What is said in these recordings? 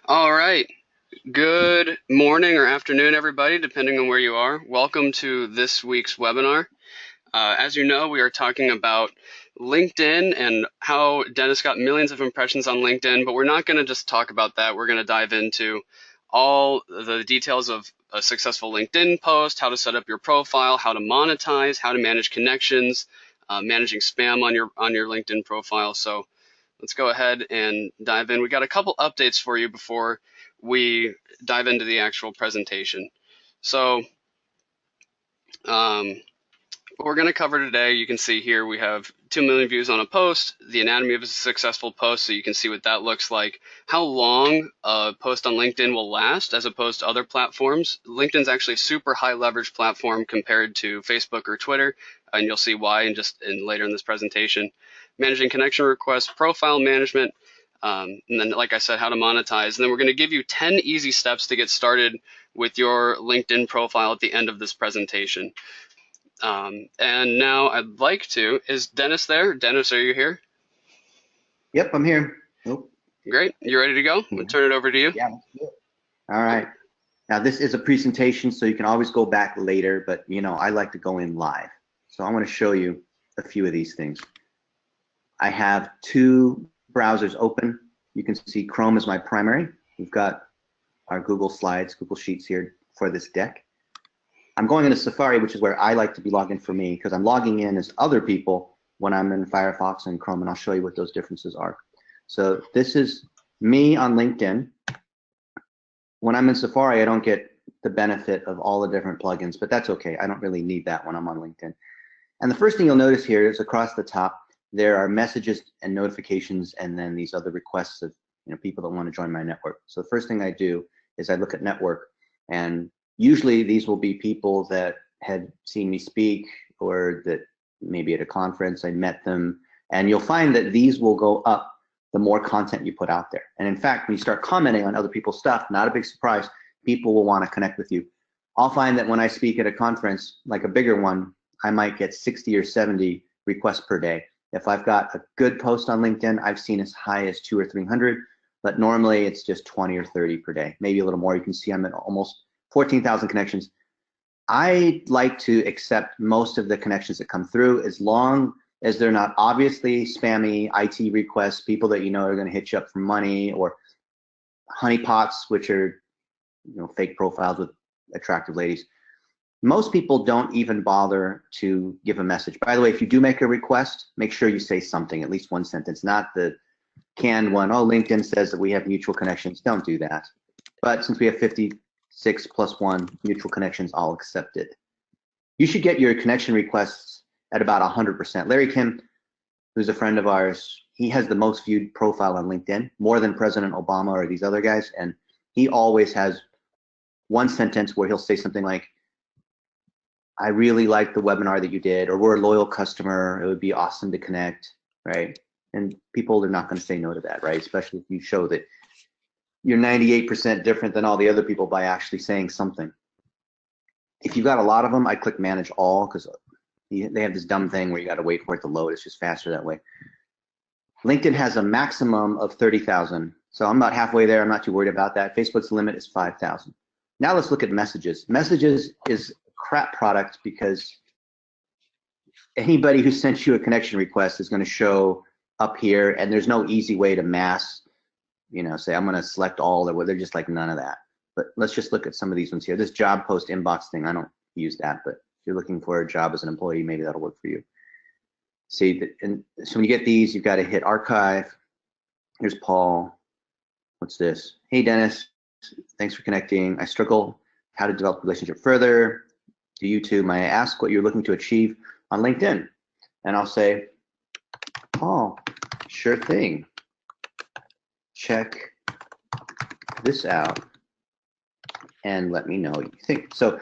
All right. Good morning or afternoon, everybody, depending on where you are. Welcome to this week's webinar. As you know, we are talking about LinkedIn and how Dennis got millions of impressions on LinkedIn, but we're not going to just talk about that. We're going to dive into all the details of a successful LinkedIn post, how to set up your profile, how to monetize, how to manage connections, managing spam on your LinkedIn profile. So let's go ahead and dive in. We got a couple updates for you before we dive into the actual presentation. So what we're going to cover today, you can see here we have 2 million views on a post, the anatomy of a successful post, so you can see what that looks like, how long a post on LinkedIn will last as opposed to other platforms. LinkedIn's actually a super high leverage platform compared to Facebook or Twitter, and you'll see why later in this presentation. Managing connection requests, profile management, and then, like I said, how to monetize. And then we're going to give you 10 easy steps to get started with your LinkedIn profile at the end of this presentation. And now is Dennis there? Dennis, are you here? Yep, I'm here. Nope. Great. You ready to go? We'll turn it over to you. Yeah, let's do it. All right. Now this is a presentation, so you can always go back later, but I like to go in live. So I want to show you a few of these things. I have two browsers open. You can see Chrome is my primary. We've got our Google Slides, Google Sheets here for this deck. I'm going into Safari, which is where I like to be logged in for me, because I'm logging in as other people when I'm in Firefox and Chrome, and I'll show you what those differences are. So this is me on LinkedIn. When I'm in Safari, I don't get the benefit of all the different plugins, but that's okay. I don't really need that when I'm on LinkedIn. And the first thing you'll notice here is across the top, there are messages and notifications, and then these other requests of people that want to join my network. So the first thing I do is I look at network, and usually these will be people that had seen me speak or that maybe at a conference I met them, and you'll find that these will go up the more content you put out there. And in fact, when you start commenting on other people's stuff, not a big surprise, people will want to connect with you. I'll find that when I speak at a conference, like a bigger one, I might get 60 or 70 requests per day. If I've got a good post on LinkedIn, I've seen as high as 200 or 300, but normally it's just 20 or 30 per day, maybe a little more. You can see I'm at almost 14,000 connections. I like to accept most of the connections that come through as long as they're not obviously spammy IT requests, people that are going to hit you up for money, or honeypots, which are fake profiles with attractive ladies. Most people don't even bother to give a message. By the way, if you do make a request, make sure you say something, at least one sentence, not the canned one. Oh, LinkedIn says that we have mutual connections. Don't do that. But since we have 56 plus 1 mutual connections, I'll accept it. You should get your connection requests at about 100%. Larry Kim, who's a friend of ours, he has the most viewed profile on LinkedIn, more than President Obama or these other guys, and he always has one sentence where he'll say something like, I really like the webinar that you did, or we're a loyal customer, it would be awesome to connect, right? And people are not going to say no to that, right? Especially if you show that you're 98% different than all the other people by actually saying something. If you've got a lot of them, I click manage all, because they have this dumb thing where you got to wait for it to load. It's just faster that way. LinkedIn has a maximum of 30,000. So I'm about halfway there. I'm not too worried about that. Facebook's limit is 5,000. Now let's look at messages. Messages is a crap product because anybody who sent you a connection request is going to show up here, and there's no easy way to mass, say I'm going to select all, or they're just like none of that. But let's just look at some of these ones here. This job post inbox thing, I don't use that, but if you're looking for a job as an employee, maybe that'll work for you. See, and so when you get these, you've got to hit archive. Here's Paul. What's this? Hey, Dennis, thanks for connecting. I struggle how to develop a relationship further. To you too, may I ask what you're looking to achieve on LinkedIn? And I'll say, Paul, sure thing. Check this out and let me know what you think. So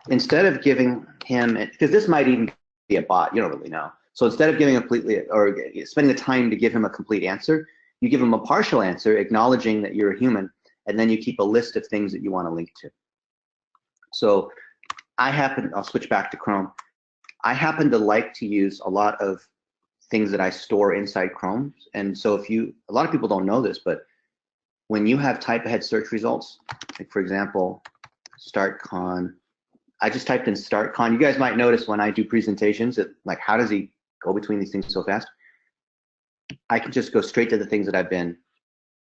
instead of giving him, because this might even be a bot, you don't really know. So instead of giving a completely, or spending the time to give him a complete answer, you give him a partial answer, acknowledging that you're a human, and then you keep a list of things that you want to link to. So I'll switch back to Chrome. I happen to like to use a lot of things that I store inside Chrome. And so a lot of people don't know this, but when you have type ahead search results, like for example, StartCon, I just typed in StartCon. You guys might notice when I do presentations that, like, how does he go between these things so fast? I can just go straight to the things that I've been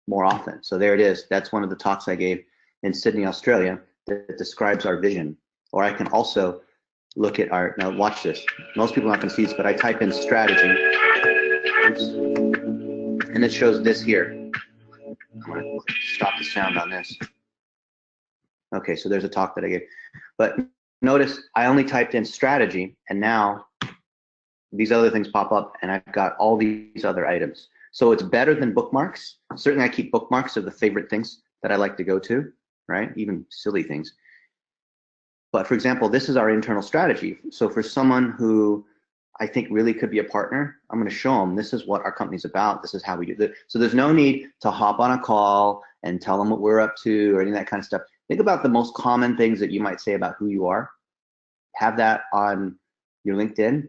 more often. So there it is. That's one of the talks I gave in Sydney, Australia, that describes our vision. Or I can also look at our, now watch this. Most people are not going to see this, but I type in strategy. Oops. And it shows this here. I'm going to stop the sound on this. Okay, so there's a talk that I gave. But notice I only typed in strategy, and now these other things pop up, and I've got all these other items. So it's better than bookmarks. Certainly I keep bookmarks of the favorite things that I like to go to, right? Even silly things. But for example, this is our internal strategy. So for someone who I think really could be a partner, I'm going to show them this is what our company's about. This is how we do it. So there's no need to hop on a call and tell them what we're up to or any of that kind of stuff. Think about the most common things that you might say about who you are. Have that on your LinkedIn,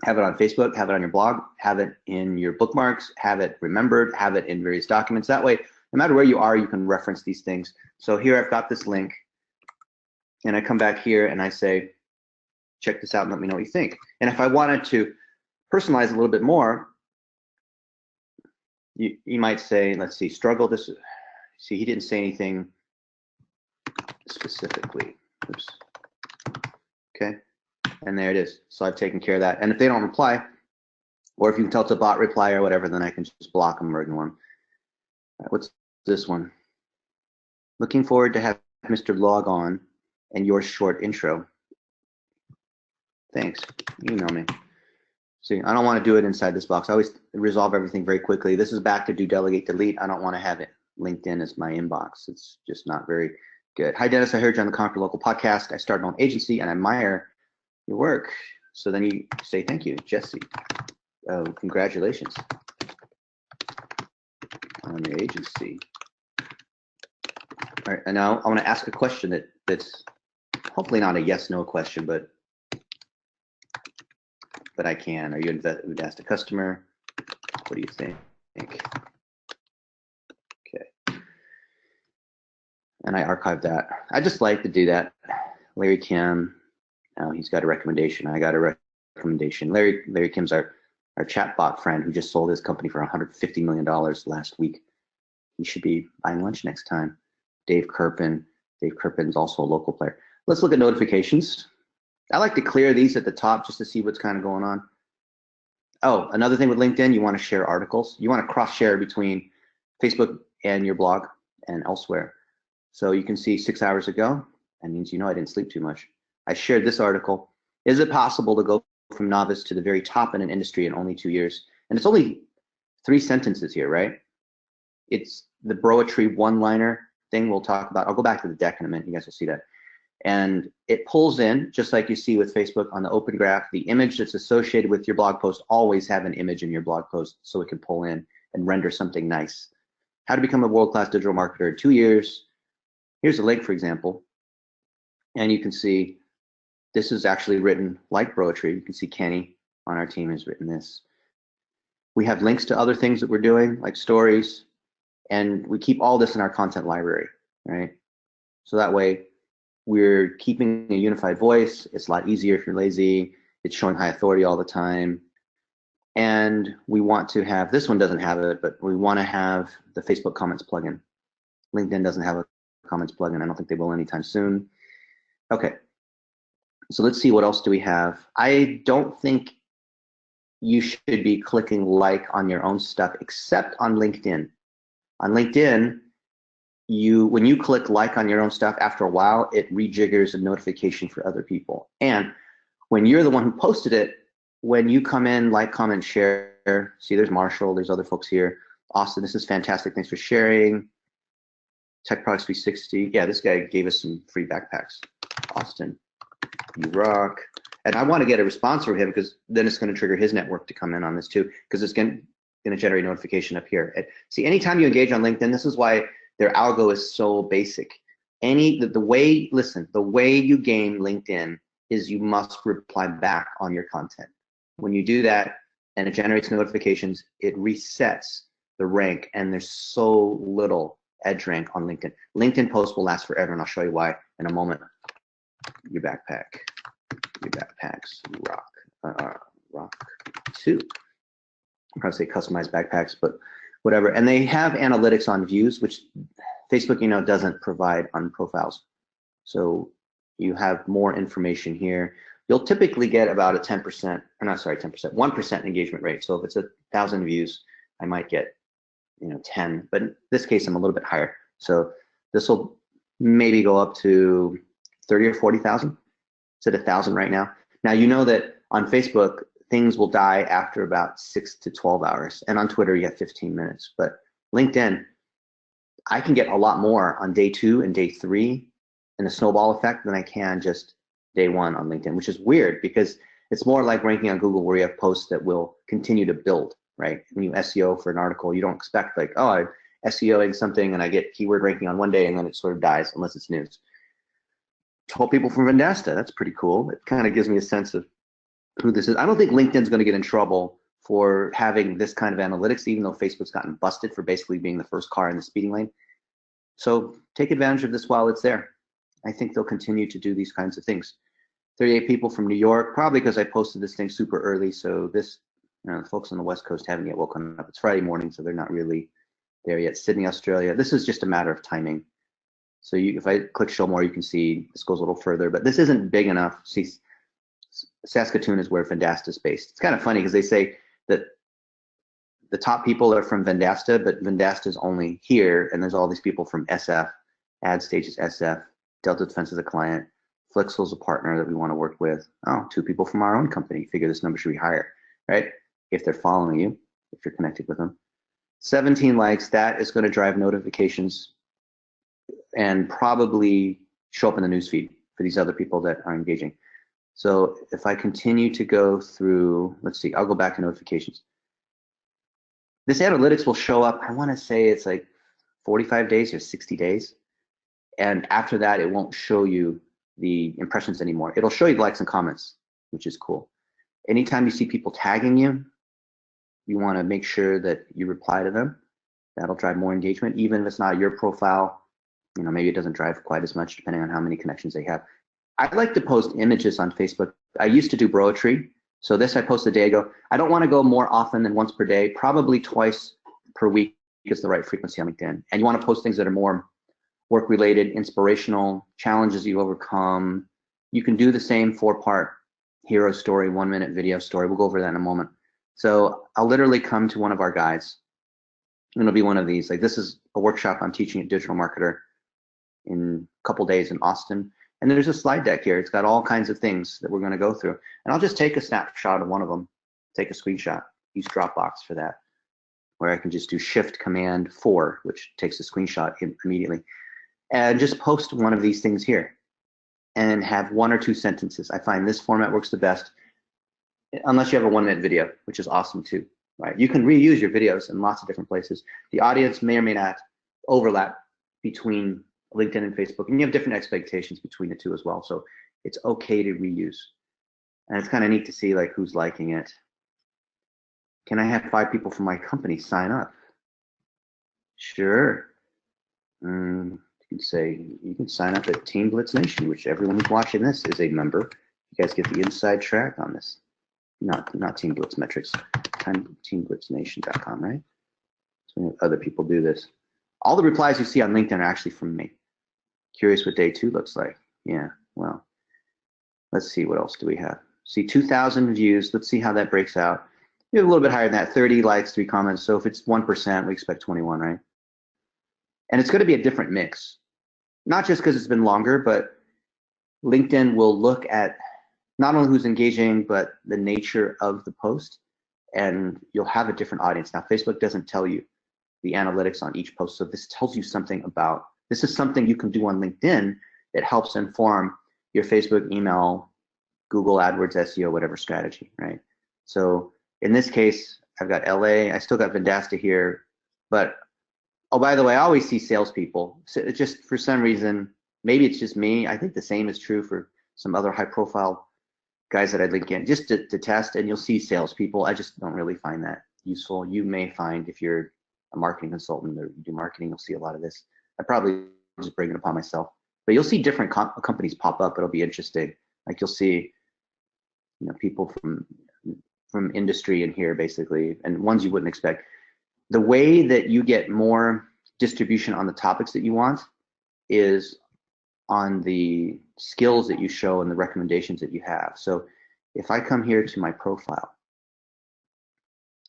have it on Facebook, have it on your blog, have it in your bookmarks, have it remembered, have it in various documents. That way, no matter where you are, you can reference these things. So here I've got this link, and I come back here and I say, check this out and let me know what you think. And if I wanted to personalize a little bit more, you might say, let's see, struggle this. See, he didn't say anything specifically. Oops. Okay, and there it is. So I've taken care of that. And if they don't reply, or if you can tell it's a bot reply or whatever, then I can just block them or ignore them. All right, what's this one? Looking forward to have Mr. Log on and your short intro. Thanks. Email me. See, I don't want to do it inside this box. I always resolve everything very quickly. This is back to do delegate delete. I don't want to have it LinkedIn as my inbox. It's just not very good. Hi, Dennis. I heard you on the Conquer Local podcast. I started my own agency and I admire your work. So then you say, thank you, Jesse. Oh, congratulations on your agency. All right, and now I want to ask a question that's hopefully not a yes/no question, but I can. Are you would ask the customer? What do you think? Okay. And I archived that. I just like to do that. Larry Kim. Now he's got a recommendation. I got a recommendation. Larry Kim's our chatbot friend who just sold his company for $150 million last week. He should be buying lunch next time. Dave Kirpin. Dave Kirpin's also a local player. Let's look at notifications. I like to clear these at the top just to see what's kind of going on. Oh, another thing with LinkedIn, you want to share articles. You want to cross-share between Facebook and your blog and elsewhere. So you can see 6 hours ago. That means you know I didn't sleep too much. I shared this article. Is it possible to go from novice to the very top in an industry in only 2 years? And it's only 3 sentences here, right? It's the broetry one-liner thing we'll talk about. I'll go back to the deck in a minute. You guys will see that. And it pulls in, just like you see with Facebook on the open graph, the image that's associated with your blog post. Always have an image in your blog post so it can pull in and render something nice. How to become a world-class digital marketer in 2 years. Here's a link, for example. And you can see this is actually written like broetry. You can see Kenny on our team has written this. We have links to other things that we're doing, like stories, and we keep all this in our content library, right? So that way, we're keeping a unified voice. It's a lot easier if you're lazy. It's showing high authority all the time. And we want to have, this one doesn't have it, but we want to have the Facebook comments plugin. LinkedIn doesn't have a comments plugin. I don't think they will anytime soon. Okay, so let's see what else do we have. I don't think you should be clicking like on your own stuff except on LinkedIn. On LinkedIn, when you click like on your own stuff, after a while, it rejiggers a notification for other people. And when you're the one who posted it, when you come in, like, comment, share, see there's Marshall, there's other folks here. Austin, this is fantastic, thanks for sharing. Tech Products 360, yeah, this guy gave us some free backpacks. Austin, you rock. And I want to get a response from him because then it's going to trigger his network to come in on this too, because it's going to generate a notification up here. See, anytime you engage on LinkedIn, this is why their algo is so basic. The way you game LinkedIn is you must reply back on your content. When you do that and it generates notifications, it resets the rank, and there's so little edge rank on LinkedIn. LinkedIn posts will last forever, and I'll show you why in a moment. Your backpacks rock too. I'll probably say customized backpacks, but whatever. And they have analytics on views, which Facebook, doesn't provide on profiles. So you have more information here. You'll typically get about a 10%, or not, sorry, 10%, 1% engagement rate. So if it's 1,000 views, I might get, 10, but in this case, I'm a little bit higher. So this will maybe go up to 30 or 40,000. It's at 1,000 right now. Now, you know that on Facebook, things will die after about 6 to 12 hours. And on Twitter, you have 15 minutes. But LinkedIn, I can get a lot more on day 2 and day 3 in a snowball effect than I can just day 1 on LinkedIn, which is weird because it's more like ranking on Google where you have posts that will continue to build, right? When you SEO for an article, you don't expect like, oh, I'm SEOing something and I get keyword ranking on one day and then it sort of dies unless it's news. 12 people from Vendasta, that's pretty cool. It kind of gives me a sense of who this is. I don't think LinkedIn's going to get in trouble for having this kind of analytics, even though Facebook's gotten busted for basically being the first car in the speeding lane. So take advantage of this while it's there. I think they'll continue to do these kinds of things. 38 people from New York, probably because I posted this thing super early. So this, folks on the West Coast haven't yet woken up. It's Friday morning, so they're not really there yet. Sydney, Australia. This is just a matter of timing. So if I click show more, you can see this goes a little further, but this isn't big enough. See, Saskatoon is where Vendasta is based. It's kind of funny because they say that the top people are from Vendasta, but Vendasta is only here, and there's all these people from SF, AdStage is SF, Delta Defense is a client, Flixel is a partner that we want to work with. Oh, 2 people from our own company. Figure this number should be higher, right? If they're following you, if you're connected with them. 17 likes, that is going to drive notifications and probably show up in the newsfeed for these other people that are engaging. So if I continue to go through, let's see, I'll go back to notifications. This analytics will show up, I want to say it's like 45 days or 60 days. And after that, it won't show you the impressions anymore. It'll show you the likes and comments, which is cool. Anytime you see people tagging you, you want to make sure that you reply to them. That'll drive more engagement, even if it's not your profile. Maybe it doesn't drive quite as much depending on how many connections they have. I like to post images on Facebook. I used to do broetry. So this I posted a day ago. I don't want to go more often than once per day, probably twice per week is the right frequency on LinkedIn. And you want to post things that are more work-related, inspirational, challenges you overcome. You can do the same 4-part hero story, 1-minute video story. We'll go over that in a moment. So I'll literally come to one of our guys, and it'll be one of these. Like this is a workshop I'm teaching at Digital Marketer in a couple days in Austin. And there's a slide deck here. It's got all kinds of things that we're going to go through. And I'll just take a snapshot of one of them, take a screenshot, use Dropbox for that, where I can just do Shift Command 4, which takes a screenshot immediately, and just post one of these things here and have 1 or 2 sentences. I find this format works the best, unless you have a 1-minute video, which is awesome too, right? You can reuse your videos in lots of different places. The audience may or may not overlap between LinkedIn and Facebook, and you have different expectations between the two as well. So it's okay to reuse. And it's kind of neat to see like who's liking it. Can I have 5 people from my company sign up? Sure. You can say, you can sign up at Team Blitz Nation, which everyone who's watching this is a member. You guys get the inside track on this. Not Team Blitz Metrics, teamblitznation.com, right? So other people do this. All the replies you see on LinkedIn are actually from me. Curious what day 2 looks like. Yeah, well, let's see, what else do we have? See, 2,000 views. Let's see how that breaks out. You're a little bit higher than that, 30 likes, 3 comments. So if it's 1%, we expect 21, right? And it's going to be a different mix. Not just because it's been longer, but LinkedIn will look at not only who's engaging, but the nature of the post, and you'll have a different audience. Now, Facebook doesn't tell you the analytics on each post, so this tells you something about, this is something you can do on LinkedIn that helps inform your Facebook, email, Google AdWords, SEO, whatever strategy, right? So in this case, I've got LA, I still got Vendasta here, but oh, by the way, I always see salespeople. So it just for some reason, maybe it's just me. I think the same is true for some other high-profile guys that I link in, just to test, and you'll see salespeople. I just don't really find that useful. You may find if you're a marketing consultant or you do marketing, you'll see a lot of this. I probably just bring it upon myself, but you'll see different companies pop up. It'll be interesting. Like you'll see, people from industry in here basically, and ones you wouldn't expect. The way that you get more distribution on the topics that you want is on the skills that you show and the recommendations that you have. So if I come here to my profile,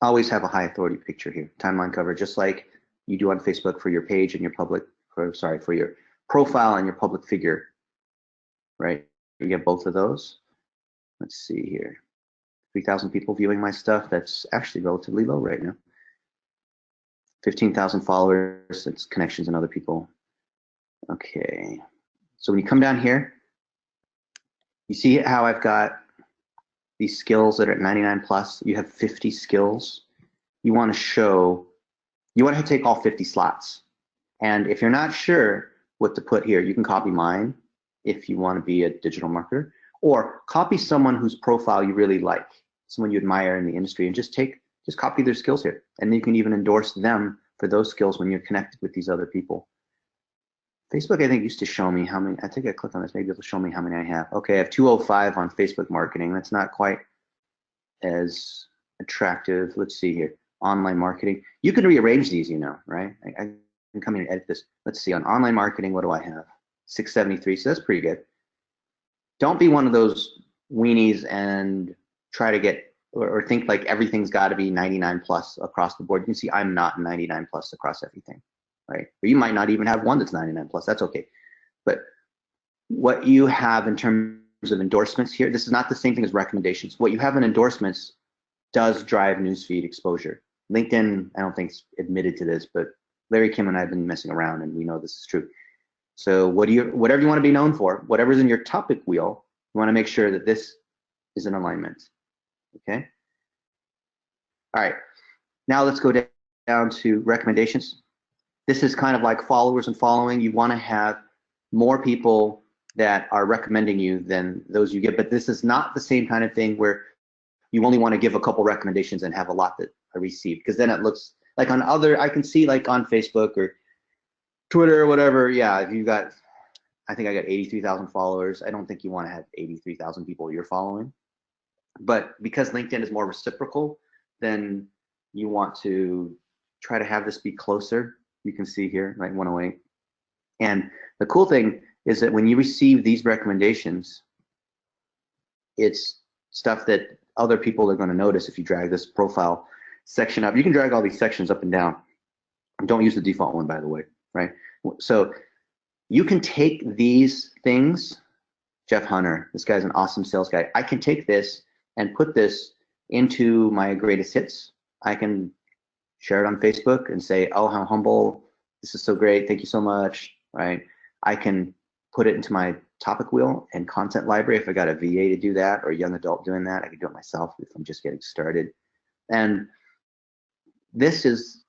I always have a high authority picture here, timeline cover, just like you do on Facebook for your page and your for your profile and your public figure, right? You get both of those. Let's see here. 3,000 people viewing my stuff. That's actually relatively low right now. 15,000 followers. It's connections and other people. Okay. So when you come down here, you see how I've got these skills that are at 99 plus. You have 50 skills. You want to take all 50 slots. And if you're not sure what to put here, you can copy mine if you want to be a digital marketer, or copy someone whose profile you really like, someone you admire in the industry, and just copy their skills here. And then you can even endorse them for those skills when you're connected with these other people. Facebook, I think, used to show me how many. I think I click on this, maybe it'll show me how many I have. Okay, I have 205 on Facebook marketing. That's not quite as attractive. Let's see here. Online marketing. You can rearrange these, right? I can come in and edit this. Let's see, on online marketing, what do I have? 673, so that's pretty good. Don't be one of those weenies and try to get, or think like everything's got to be 99 plus across the board. You can see I'm not 99 plus across everything, right? Or you might not even have one that's 99 plus, that's okay. But what you have in terms of endorsements here, this is not the same thing as recommendations. What you have in endorsements does drive newsfeed exposure. LinkedIn, I don't think is admitted to this, but Larry Kim and I have been messing around and we know this is true. So whatever you want to be known for, whatever's in your topic wheel, you want to make sure that this is in alignment, okay? All right, now let's go down to recommendations. This is kind of like followers and following. You want to have more people that are recommending you than those you get, but this is not the same kind of thing where you only want to give a couple recommendations and have a lot that are received, because then it looks like on other, I can see like on Facebook or Twitter or whatever, yeah, if you got, I think I got 83,000 followers. I don't think you want to have 83,000 people you're following. But because LinkedIn is more reciprocal, then you want to try to have this be closer. You can see here, like 108. And the cool thing is that when you receive these recommendations, it's stuff that other people are going to notice if you drag this profile section up. You can drag all these sections up and down. Don't use the default one, by the way, right? So you can take these things, Jeff Hunter, this guy's an awesome sales guy. I can take this and put this into my greatest hits. I can share it on Facebook and say, oh, how humble, this is so great, thank you so much, right? I can put it into my topic wheel and content library if I got a VA to do that, or a young adult doing that. I can do it myself if I'm just getting started. And this is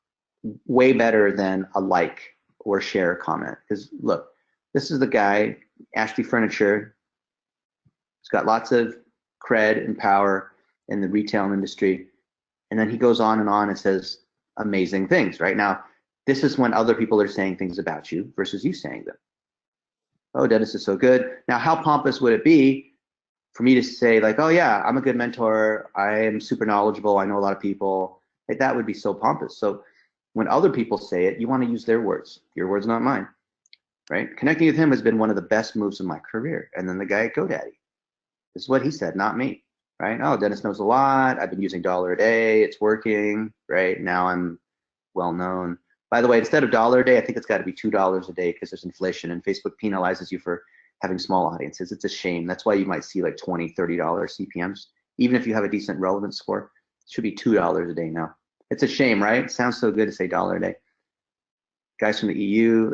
way better than a like or share comment, because look, this is the guy, Ashley Furniture. He's got lots of cred and power in the retail industry, and then he goes on and says amazing things. Right now, this is when other people are saying things about you versus you saying them. Oh, Dennis is so good. Now, how pompous would it be for me to say like, oh yeah, I'm a good mentor, I am super knowledgeable, I know a lot of people. Like, that would be so pompous. So when other people say it, you want to use their words. Your words, not mine, right? Connecting with him has been one of the best moves in my career. And then the guy at GoDaddy, this is what he said, not me, right? Oh, Dennis knows a lot. I've been using $1 a day. It's working, right? Now I'm well known. By the way, instead of $1 a day, I think it's got to be $2 a day because there's inflation and Facebook penalizes you for having small audiences. It's a shame. That's why you might see like $20, $30 CPMs. Even if you have a decent relevance score, it should be $2 a day now. It's a shame, right? It sounds so good to say $1 a day. Guys from the EU,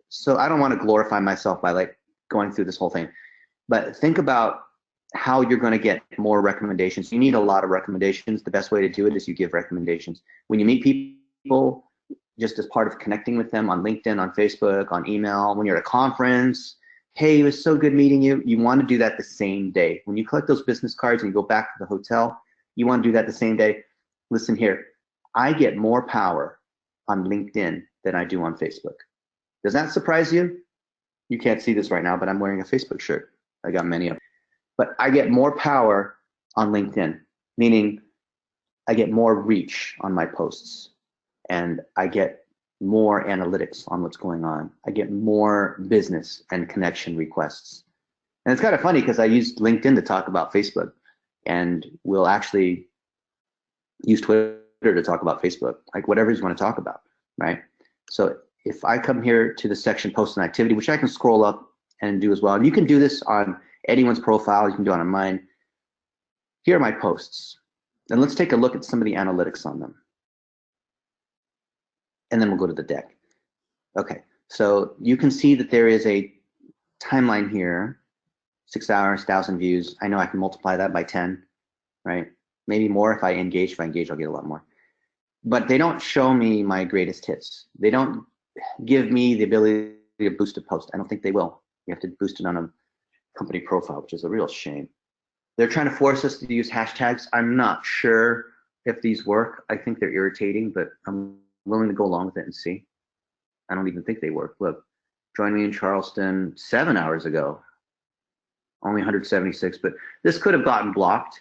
so I don't want to glorify myself by like going through this whole thing, but think about how you're going to get more recommendations. You need a lot of recommendations. The best way to do it is you give recommendations. When you meet people, just as part of connecting with them on LinkedIn, on Facebook, on email, when you're at a conference, hey, it was so good meeting you. You want to do that the same day. When you collect those business cards and you go back to the hotel, you want to do that the same day. Listen here, I get more power on LinkedIn than I do on Facebook. Does that surprise you? You can't see this right now, but I'm wearing a Facebook shirt. I got many of them. But I get more power on LinkedIn, meaning I get more reach on my posts, and I get more analytics on what's going on. I get more business and connection requests. And it's kind of funny because I use LinkedIn to talk about Facebook, and we'll actually use Twitter to talk about Facebook, like whatever you want to talk about, right? So if I come here to the section post and activity, which I can scroll up and do as well, and you can do this on anyone's profile, you can do it on mine. Here are my posts. And let's take a look at some of the analytics on them. And then we'll go to the deck. Okay, so you can see that there is a timeline here, 6 hours, 1,000 views. I know I can multiply that by 10, right? Maybe more if I engage. If I engage, I'll get a lot more. But they don't show me my greatest hits. They don't give me the ability to boost a post. I don't think they will. You have to boost it on a company profile, which is a real shame. They're trying to force us to use hashtags. I'm not sure if these work. I think they're irritating, but I'm willing to go along with it and see. I don't even think they work. Look, join me in Charleston 7 hours ago. Only 176, but this could have gotten blocked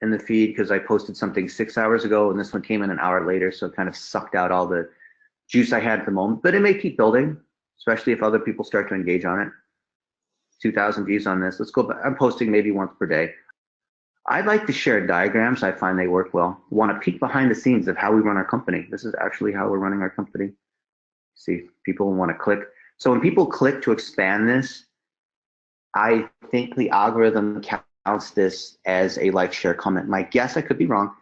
in the feed because I posted something 6 hours ago and this one came in an hour later, so it kind of sucked out all the juice I had at the moment. But it may keep building, especially if other people start to engage on it. 2,000 views on this. Let's go back. I'm posting maybe once per day. I'd like to share diagrams. I find they work well. Want to peek behind the scenes of how we run our company. This is actually how we're running our company. See, people want to click. So when people click to expand this, I think the algorithm counts this as a like, share, comment. My guess, I could be wrong,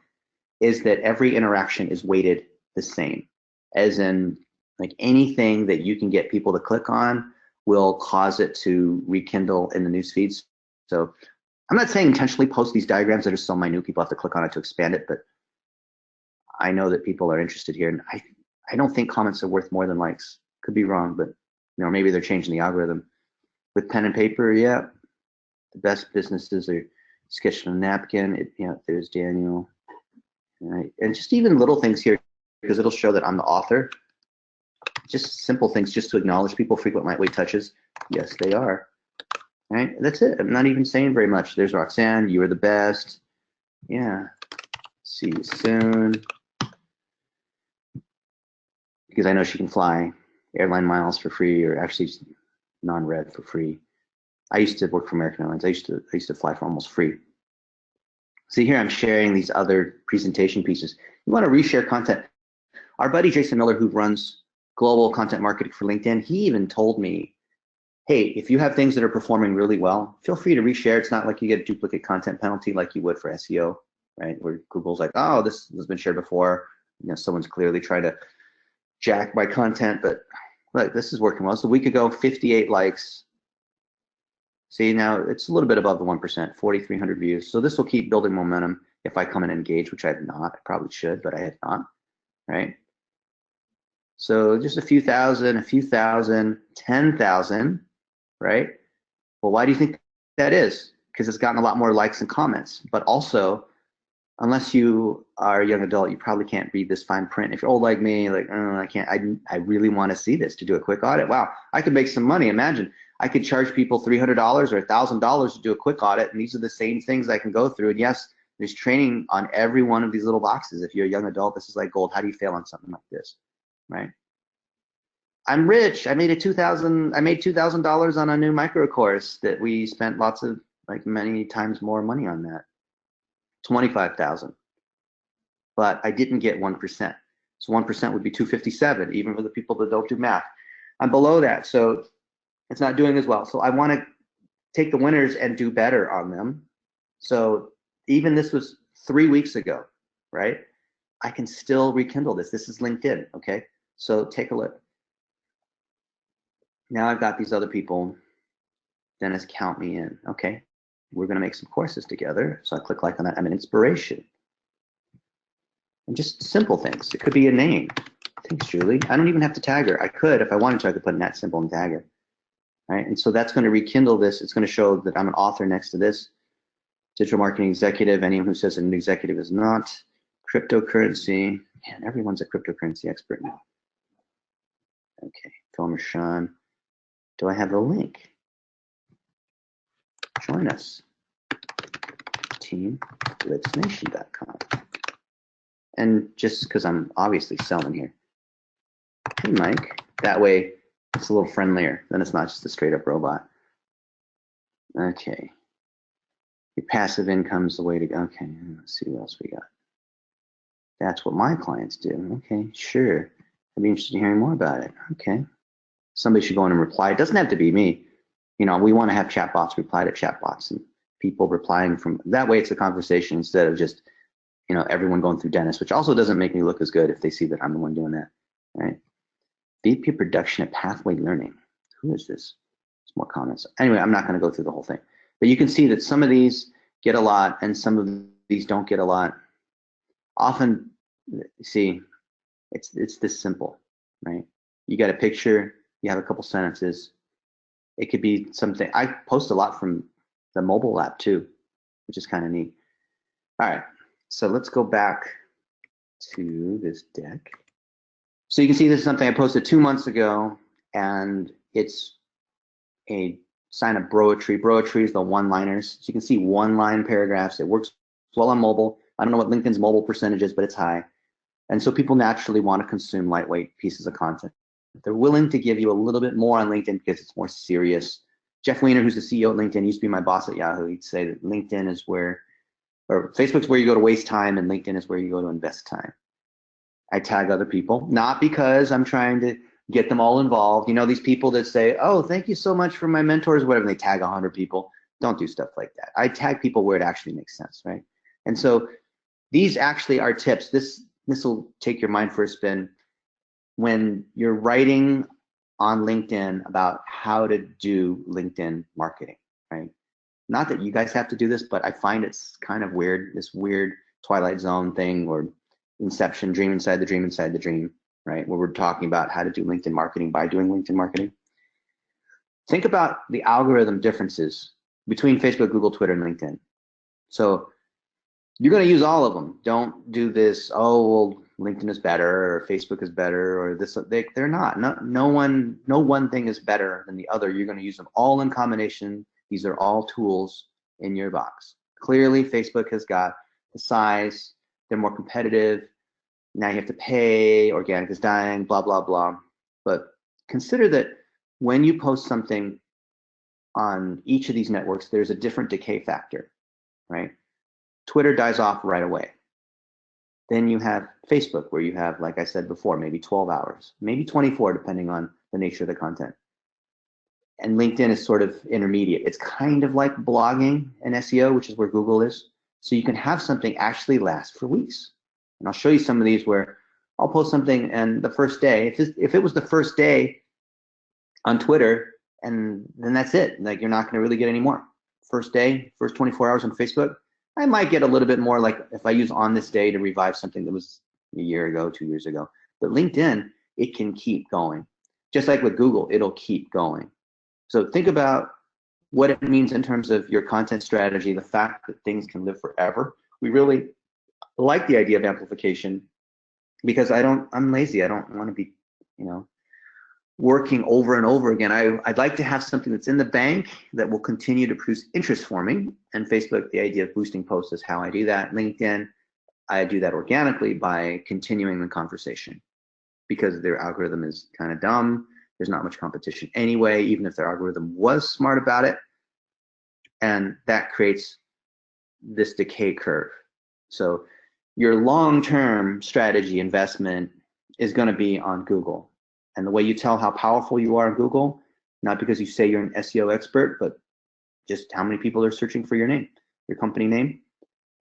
is that every interaction is weighted the same. As in, like anything that you can get people to click on will cause it to rekindle in the news feeds. So I'm not saying intentionally post these diagrams that are so minute people have to click on it to expand it, but I know that people are interested here, and I don't think comments are worth more than likes. Could be wrong, but maybe they're changing the algorithm. With pen and paper, yeah, the best businesses are sketched on a napkin. There's Daniel, right? And just even little things here, because it'll show that I'm the author. Just simple things, just to acknowledge people. Frequent lightweight touches. Yes, they are. Right? That's it. I'm not even saying very much. There's Roxanne. You are the best. Yeah. See you soon. Because I know she can fly airline miles for free, or actually non-red for free. I used to work for American Airlines. I used to fly for almost free. See here, I'm sharing these other presentation pieces. You want to reshare content. Our buddy Jason Miller, who runs global content marketing for LinkedIn, he even told me, hey, if you have things that are performing really well, feel free to reshare. It's not like you get a duplicate content penalty like you would for SEO, right? Where Google's like, oh, this has been shared before. Someone's clearly trying to jack my content, but look, this is working well. So a week ago, 58 likes. See, now it's a little bit above the 1%, 4,300 views. So this will keep building momentum if I come and engage, which I have not. I probably should, but I have not, right? So just a few thousand, 10,000, right? Well, why do you think that is? Because it's gotten a lot more likes and comments. But also, unless you are a young adult, you probably can't read this fine print. If you're old like me, like, oh, I can't, I really want to see this to do a quick audit. Wow, I could make some money. Imagine, I could charge people $300 or $1,000 to do a quick audit, and these are the same things I can go through. And yes, there's training on every one of these little boxes. If you're a young adult, this is like gold. How do you fail on something like this, right? I'm rich. I made $2,000 on a new micro course that we spent many times more money on that. 25,000. But I didn't get 1%. So 1% would be 257, even for the people that don't do math. I'm below that, so it's not doing as well. So I want to take the winners and do better on them. So even this was 3 weeks ago, right? I can still rekindle this. This is LinkedIn, okay? So take a look. Now I've got these other people. Dennis, count me in. Okay, we're going to make some courses together. So I click like on that. I'm an inspiration. And just simple things. It could be a name. Thanks, Julie. I don't even have to tag her. I could, if I wanted to, I could put that symbol and tag her. All right, and so that's going to rekindle this. It's going to show that I'm an author next to this. Digital marketing executive. Anyone who says an executive is not. Cryptocurrency. Man, everyone's a cryptocurrency expert now. Okay, Filmer Sean. Do I have the link? Join us. TeamBlitzNation.com. And just because I'm obviously selling here. Hey, Mike. That way it's a little friendlier. Then it's not just a straight up robot. Okay. Your passive income's the way to go. Okay, let's see what else we got. That's what my clients do. Okay, sure. I'd be interested in hearing more about it. Okay. Somebody should go in and reply. It doesn't have to be me. You know, we want to have chatbots reply to chatbots and people replying from that way. It's a conversation instead of just, you know, everyone going through Dennis, which also doesn't make me look as good if they see that I'm the one doing that, right? VP of production at Pathway Learning. Who is this? There's more comments. Anyway, I'm not going to go through the whole thing, but you can see that some of these get a lot and some of these don't get a lot. Often, see, it's this simple, right? You got a picture, you have a couple sentences. It could be something. I post a lot from the mobile app too, which is kind of neat. All right, so let's go back to this deck. So you can see this is something I posted 2 months ago, and it's a sign of broetry. Broetry is the one-liners. So you can see one-line paragraphs. It works well on mobile. I don't know what LinkedIn's mobile percentage is, but it's high. And so people naturally want to consume lightweight pieces of content. They're willing to give you a little bit more on LinkedIn because it's more serious. Jeff Weiner, who's the CEO at LinkedIn, used to be my boss at Yahoo. He'd say that LinkedIn is where, or Facebook's where you go to waste time, and LinkedIn is where you go to invest time. I tag other people, not because I'm trying to get them all involved. You know, these people that say, oh, thank you so much for my mentors, whatever, they tag 100 people. Don't do stuff like that. I tag people where it actually makes sense, right? And so these actually are tips. This will take your mind for a spin. When you're writing on LinkedIn about how to do LinkedIn marketing, right? Not that you guys have to do this, but I find it's kind of weird, this weird Twilight Zone thing or Inception, dream inside the dream inside the dream, right? Where we're talking about how to do LinkedIn marketing by doing LinkedIn marketing. Think about the algorithm differences between Facebook, Google, Twitter, and LinkedIn. So you're going to use all of them. Don't do this, oh, well, LinkedIn is better or Facebook is better or this. They're not. No one thing is better than the other. You're going to use them all in combination. These are all tools in your box. Clearly, Facebook has got the size. They're more competitive. Now you have to pay. Organic is dying, blah, blah, blah. But consider that when you post something on each of these networks, there's a different decay factor, right? Twitter dies off right away. Then you have Facebook, where you have, like I said before, maybe 12 hours, maybe 24, depending on the nature of the content. And LinkedIn is sort of intermediate. It's kind of like blogging and SEO, which is where Google is. So you can have something actually last for weeks. And I'll show you some of these where I'll post something and the first day, if it was the first day on Twitter, and then that's it. Like, you're not going to really get any more. First day, first 24 hours on Facebook, I might get a little bit more, like if I use on this day to revive something that was a year ago, 2 years ago. But LinkedIn, it can keep going. Just like with Google, it'll keep going. So think about what it means in terms of your content strategy, the fact that things can live forever. We really like the idea of amplification because I'm lazy. I don't want to be, working over and over again. I'd like to have something that's in the bank that will continue to produce interest for me. And Facebook, the idea of boosting posts is how I do that. LinkedIn, I do that organically by continuing the conversation because their algorithm is kind of dumb. There's not much competition anyway, even if their algorithm was smart about it. And that creates this decay curve. So your long-term strategy investment is going to be on Google. And the way you tell how powerful you are on Google, not because you say you're an SEO expert, but just how many people are searching for your name, your company name,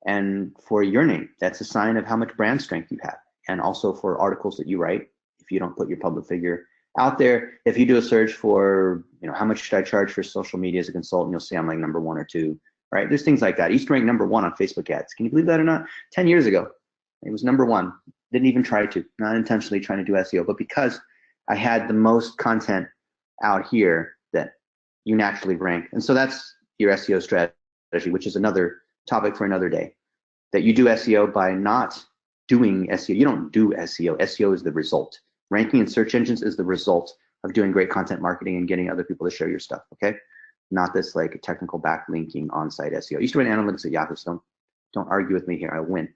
and for your name. That's a sign of how much brand strength you have. And also for articles that you write, if you don't put your public figure out there, if you do a search for, how much should I charge for social media as a consultant, you'll see I'm like number 1 or 2, right? There's things like that. I used to rank number 1 on Facebook ads. Can you believe that or not? 10 years ago, it was number 1. Didn't even try to, not intentionally trying to do SEO, but because I had the most content out here that you naturally rank. And so that's your SEO strategy, which is another topic for another day. That you do SEO by not doing SEO. You don't do SEO. SEO is the result. Ranking in search engines is the result of doing great content marketing and getting other people to share your stuff, okay? Not this like technical backlinking on-site SEO. I used to run analytics at Yahoo, so don't argue with me here, I'll win.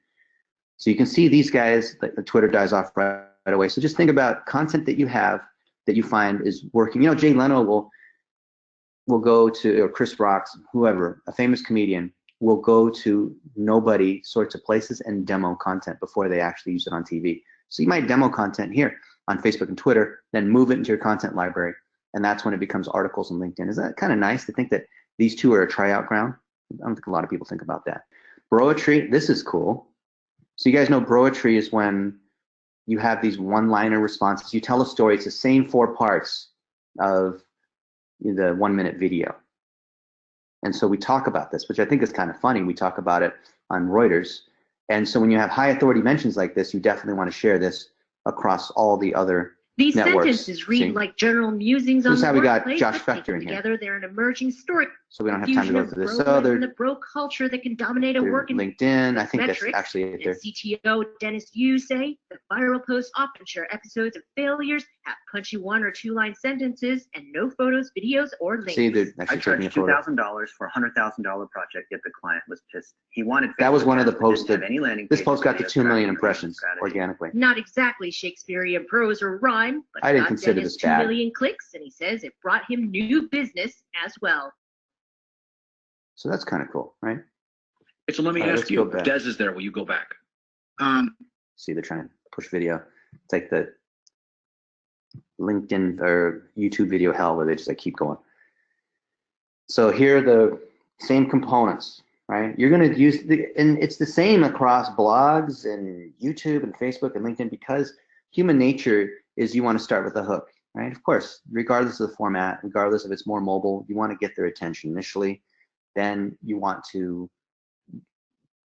So you can see these guys, the Twitter dies off right away. So just think about content that you have that you find is working. You know, Jay Leno will go to, or Chris Rock, whoever, a famous comedian, will go to nobody sorts of places and demo content before they actually use it on TV. So you might demo content here on Facebook and Twitter, then move it into your content library, and that's when it becomes articles on LinkedIn. Is that kind of nice to think that these two are a tryout ground? I don't think a lot of people think about that. Broetry, this is cool. So you guys know broetry is when you have these one-liner responses. You tell a story, it's the same 4 parts of the 1-minute video. And so we talk about this, which I think is kind of funny. We talk about it on Reuters. And so when you have high authority mentions like this, you definitely want to share this across all the other These networks. sentences read like general musings on This is the how we got workplace, Josh but Spector taken in here. together, they're an emerging story. So we don't have time to go through this. So So and the bro culture that can dominate a work LinkedIn, I think that's metrics, actually it there. and CTO Dennis Yu say that viral posts often share episodes of failures, have punchy 1 or 2 line sentences, and no photos, videos, or links. See, they're actually I taking a charged photo. $2,000 for a $100,000 project, yet the client was pissed. He wanted That was one of the Facebook, posts didn't that have any landing this pages, post got to videos, 2 million tracking, impressions strategy. organically. Not exactly Shakespearean prose or rhyme, but I didn't got consider Dennis this 2 bad. million clicks, and he says it brought him new business as well. So that's kind of cool, right? So let me All right, ask let's you, go back. Des is there, will you go back? See, they're trying to push video. It's like the LinkedIn or YouTube video hell where they just like keep going. So here are the same components, right? You're going to use, and it's the same across blogs and YouTube and Facebook and LinkedIn, because human nature is you want to start with a hook, right? Of course, regardless of the format, regardless if it's more mobile, you want to get their attention initially. Then you want to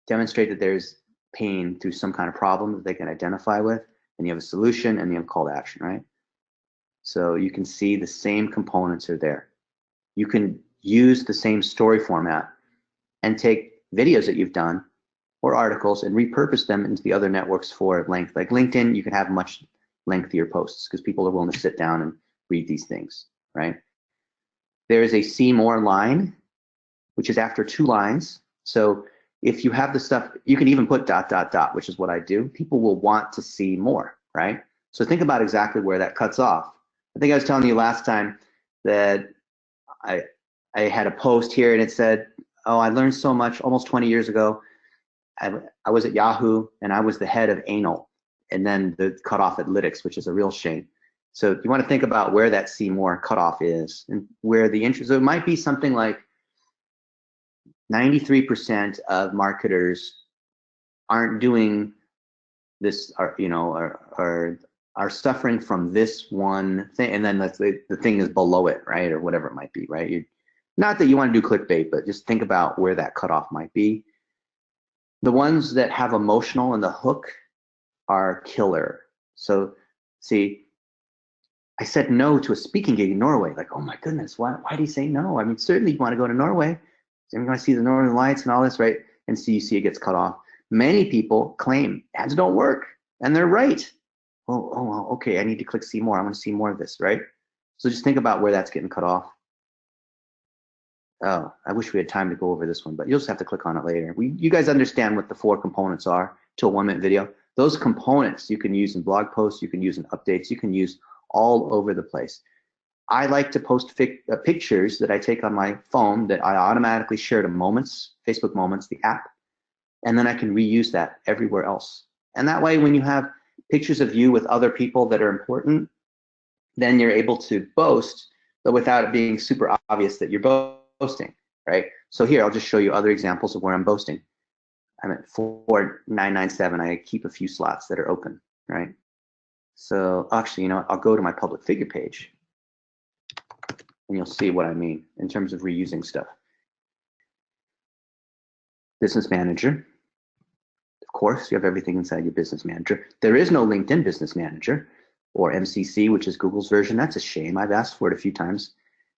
demonstrate that there's pain through some kind of problem that they can identify with, and you have a solution, and you have a call to action, right? So you can see the same components are there. You can use the same story format and take videos that you've done or articles and repurpose them into the other networks for length. Like LinkedIn, you can have much lengthier posts because people are willing to sit down and read these things, right? There is a see more line, which is after 2 lines. So if you have the stuff, you can even put ... which is what I do. People will want to see more, right? So think about exactly where that cuts off. I think I was telling you last time that I had a post here and it said, oh, I learned so much almost 20 years ago. I was at Yahoo and I was the head of anal, and then the cutoff at Lytics, which is a real shame. So you want to think about where that see more cutoff is and where the interest, so it might be something like 93% of marketers aren't doing this, are suffering from this one thing, and then the thing is below it, right, or whatever it might be, right? Not that you want to do clickbait, but just think about where that cutoff might be. The ones that have emotional and the hook are killer. So see, I said no to a speaking gig in Norway. Like, oh my goodness, why do you say no? I mean, certainly you want to go to Norway. You're going to see the Northern Lights and all this, right? And so you see it gets cut off. Many people claim ads don't work, and they're right. Oh, okay, I need to click see more. I want to see more of this, right? So just think about where that's getting cut off. Oh, I wish we had time to go over this one, but you'll just have to click on it later. You guys understand what the 4 components are to a 1-minute video. Those components you can use in blog posts, you can use in updates, you can use all over the place. I like to post pictures that I take on my phone that I automatically share to Moments, Facebook Moments, the app, and then I can reuse that everywhere else. And that way, when you have pictures of you with other people that are important, then you're able to boast, but without it being super obvious that you're boasting, right? So here, I'll just show you other examples of where I'm boasting. I'm at 4997. I keep a few slots that are open, right? So actually, you know what? I'll go to my public figure page, and you'll see what I mean in terms of reusing stuff. Business Manager. Of course, you have everything inside your Business Manager. There is no LinkedIn Business Manager, or MCC, which is Google's version. That's a shame. I've asked for it a few times.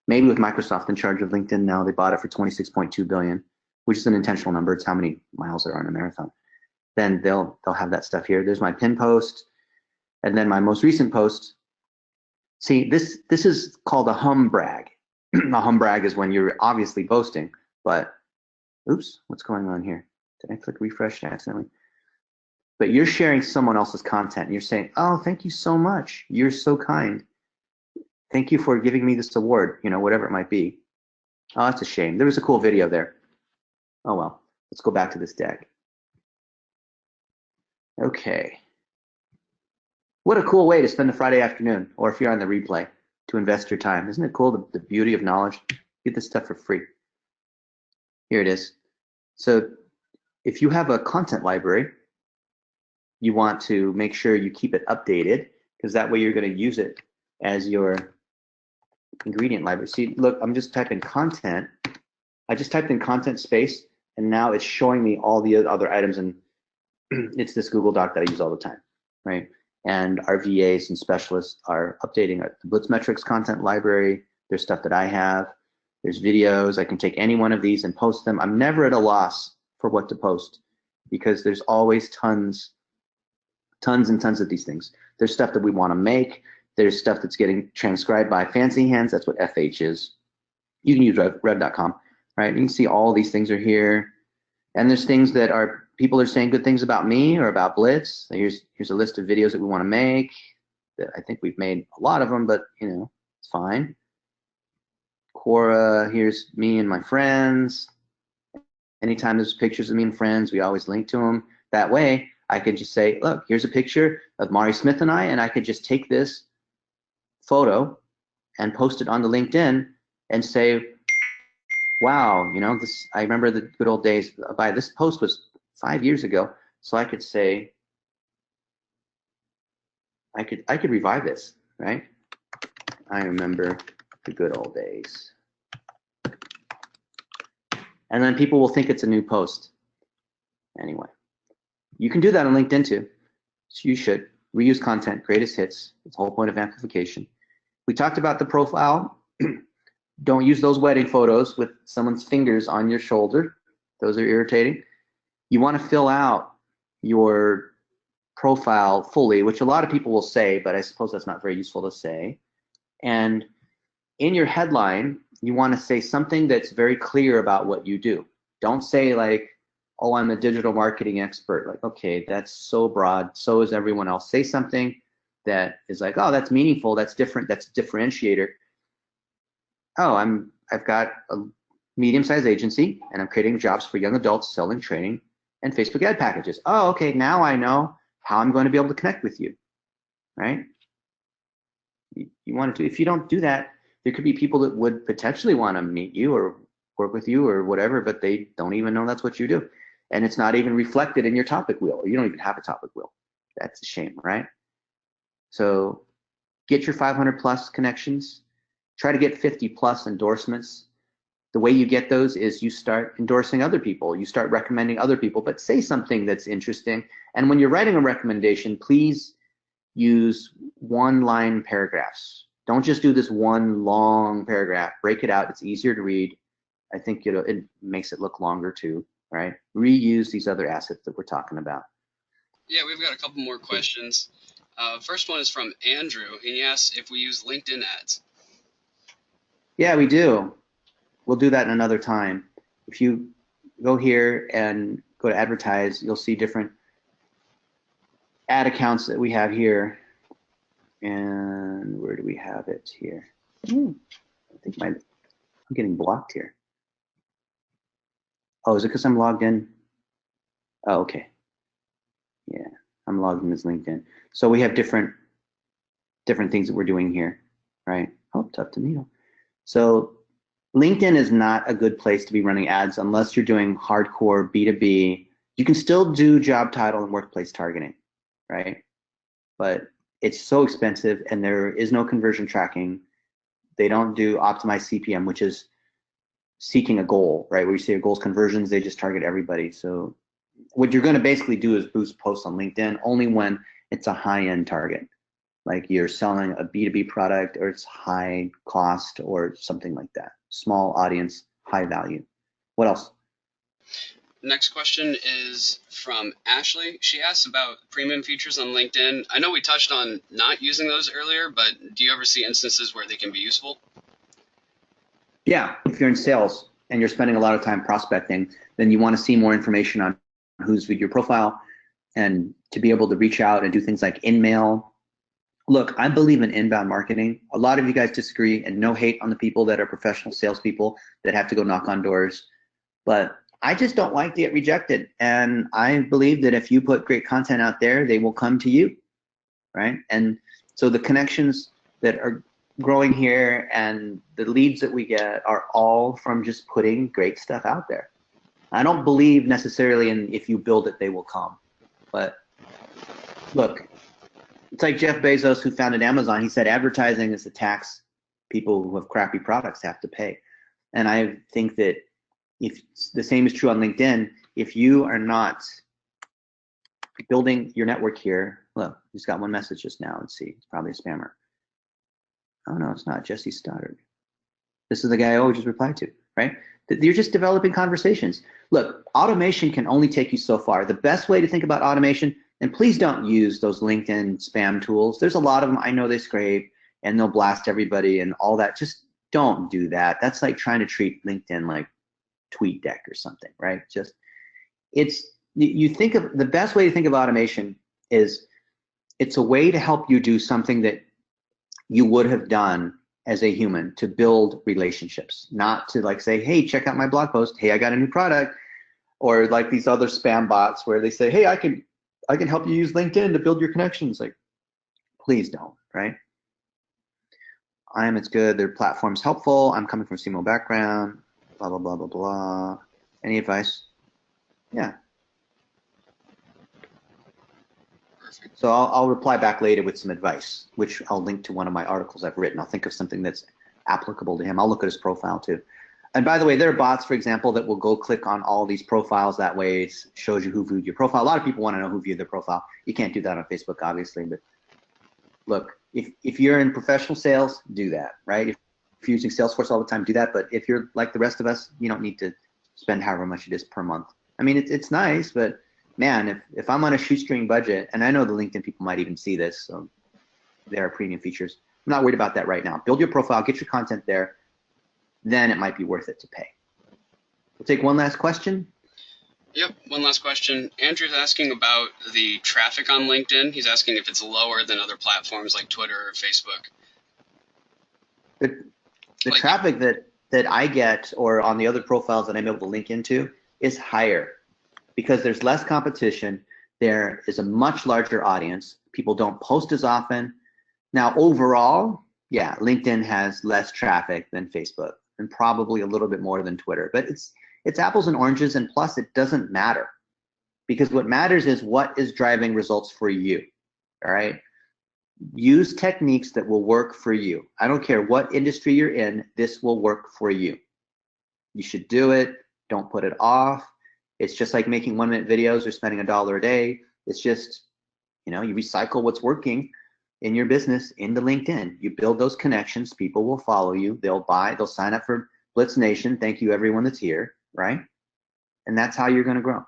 Maybe with Microsoft in charge of LinkedIn now, they bought it for $26.2 billion, which is an intentional number. It's how many miles there are in a marathon. then they'll have that stuff here. There's my pin post, and then my most recent post. See, this is called a hum brag. A hum brag is when you're obviously boasting, but oops, what's going on here? Did I click refresh accidentally? But you're sharing someone else's content, and you're saying, "Oh, thank you so much. You're so kind. Thank you for giving me this award," you know, whatever it might be. Oh, that's a shame. There was a cool video there. Oh well, let's go back to this deck. Okay. What a cool way to spend a Friday afternoon, or if you're on the replay, to invest your time. Isn't it cool, the beauty of knowledge? Get this stuff for free. Here it is. So if you have a content library, you want to make sure you keep it updated, because that way you're going to use it as your ingredient library. See, look, I'm just typing content. I just typed in content space, and now it's showing me all the other items, and it's this Google Doc that I use all the time, right? And our VAs and specialists are updating the Blitzmetrics content library. There's stuff that I have. There's videos. I can take any one of these and post them. I'm never at a loss for what to post, because there's always tons and tons of these things. There's stuff that we want to make. There's stuff that's getting transcribed by fancy hands. That's what FH is. You can use rev.com, right? You can see all these things are here. And there's things that people are saying good things about me or about Blitz. Here's a list of videos that we want to make. I think we've made a lot of them, but you know, it's fine. Quora, here's me and my friends. Anytime there's pictures of me and friends, we always link to them. That way, I could just say, look, here's a picture of Mari Smith and I could just take this photo and post it onto LinkedIn and say, wow, you know, this, I remember the good old days. This post was 5 years ago, so I could say, I could revive this, right? I remember the good old days. And then people will think it's a new post. Anyway, you can do that on LinkedIn too. So you should reuse content, greatest hits. It's the whole point of amplification. We talked about the profile. Don't use those wedding photos with someone's fingers on your shoulder. Those are irritating. You want to fill out your profile fully, which a lot of people will say, but I suppose that's not very useful to say. And in your headline, you want to say something that's very clear about what you do. Don't say like, oh, I'm a digital marketing expert. Like, okay, that's so broad. So is everyone else. Say something that is like, oh, that's meaningful. That's different. That's a differentiator. Oh, I've got a medium-sized agency, and I'm creating jobs for young adults selling training and Facebook ad packages. Oh, okay, now I know how I'm going to be able to connect with you, right? You want to do, if you don't do that, there could be people that would potentially want to meet you or work with you or whatever, but they don't even know that's what you do. And it's not even reflected in your topic wheel, or you don't even have a topic wheel. That's a shame, right? So get your 500 plus connections. Try to get 50 plus endorsements. The way you get those is you start endorsing other people. You start recommending other people, but say something that's interesting. And when you're writing a recommendation, please use one-line paragraphs. Don't just do this one long paragraph. Break it out. It's easier to read. I think it makes it look longer too, right? Reuse these other assets that we're talking about. Yeah, we've got a couple more questions. First one is from Andrew, and he asks if we use LinkedIn ads. Yeah, we do. We'll do that another time. If you go here and go to advertise, you'll see different ad accounts that we have here. And where do we have it here? I think I'm getting blocked here. Oh, is it because I'm logged in? Oh, okay. Yeah, I'm logged in as LinkedIn. So we have different things that we're doing here, right? Oh, tough to needle. So LinkedIn is not a good place to be running ads unless you're doing hardcore B2B. You can still do job title and workplace targeting, right? But it's so expensive and there is no conversion tracking. They don't do optimized CPM, which is seeking a goal, right? Where you say your goals conversions, they just target everybody. So what you're going to basically do is boost posts on LinkedIn only when it's a high-end target, like you're selling a B2B product or it's high cost or something like that. Small audience, high value. What else? Next question is from Ashley. She asks about premium features on LinkedIn. I know we touched on not using those earlier, but do you ever see instances where they can be useful? Yeah, if you're in sales and you're spending a lot of time prospecting, then you want to see more information on who's viewed your profile and to be able to reach out and do things like in-mail. Look, I believe in inbound marketing. A lot of you guys disagree, and no hate on the people that are professional salespeople that have to go knock on doors. But I just don't like to get rejected. And I believe that if you put great content out there, they will come to you, right? And so the connections that are growing here and the leads that we get are all from just putting great stuff out there. I don't believe necessarily in if you build it, they will come. But look, it's like Jeff Bezos, who founded Amazon. He said advertising is the tax people who have crappy products have to pay. And I think that if the same is true on LinkedIn, if you are not building your network here, look, he's got one message just now. Let's see, it's probably a spammer. Oh no, it's not. Jesse Stoddard. This is the guy I always just replied to, right? You're just developing conversations. Look, automation can only take you so far. The best way to think about automation, and please don't use those LinkedIn spam tools. There's a lot of them. I know they scrape and they'll blast everybody and all that. Just don't do that. That's like trying to treat LinkedIn like TweetDeck or something, right? Just, you think of, the best way to think of automation is it's a way to help you do something that you would have done as a human, to build relationships, not to like say, hey, check out my blog post. Hey, I got a new product. Or like these other spam bots where they say, hey, I can help you use LinkedIn to build your connections. Like, please don't, right? It's good. Their platform's helpful. I'm coming from a CMO background, blah, blah, blah, blah, blah. Any advice? Yeah. Perfect. So I'll reply back later with some advice, which I'll link to one of my articles I've written. I'll think of something that's applicable to him. I'll look at his profile too. And by the way, there are bots, for example, that will go click on all these profiles. That way it shows you who viewed your profile. A lot of people want to know who viewed their profile. You can't do that on Facebook, obviously. But look, if you're in professional sales, do that, right? If you're using Salesforce all the time, do that. But if you're like the rest of us, you don't need to spend however much it is per month. I mean, it's nice, but man, if I'm on a shoestring budget, and I know the LinkedIn people might even see this, so there are premium features. I'm not worried about that right now. Build your profile, get your content there, then it might be worth it to pay. We'll take one last question. Yep, one last question. Andrew's asking about the traffic on LinkedIn. He's asking if it's lower than other platforms like Twitter or Facebook. The traffic that I get, or on the other profiles that I'm able to link into, is higher because there's less competition. There is a much larger audience. People don't post as often. Now, overall, yeah, LinkedIn has less traffic than Facebook and probably a little bit more than Twitter, but it's apples and oranges, and plus it doesn't matter because what matters is what is driving results for you, all right? Use techniques that will work for you. I don't care what industry you're in, this will work for you. You should do it. Don't put it off. It's just like making 1-minute videos or spending $1 a day. It's just, you recycle what's working in your business into LinkedIn. You build those connections, people will follow you, they'll buy, they'll sign up for Blitz Nation. Thank you everyone that's here, right? And that's how you're gonna grow. All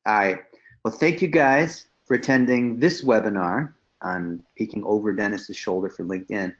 right, well, thank you guys for attending this webinar on peeking over Dennis's shoulder for LinkedIn.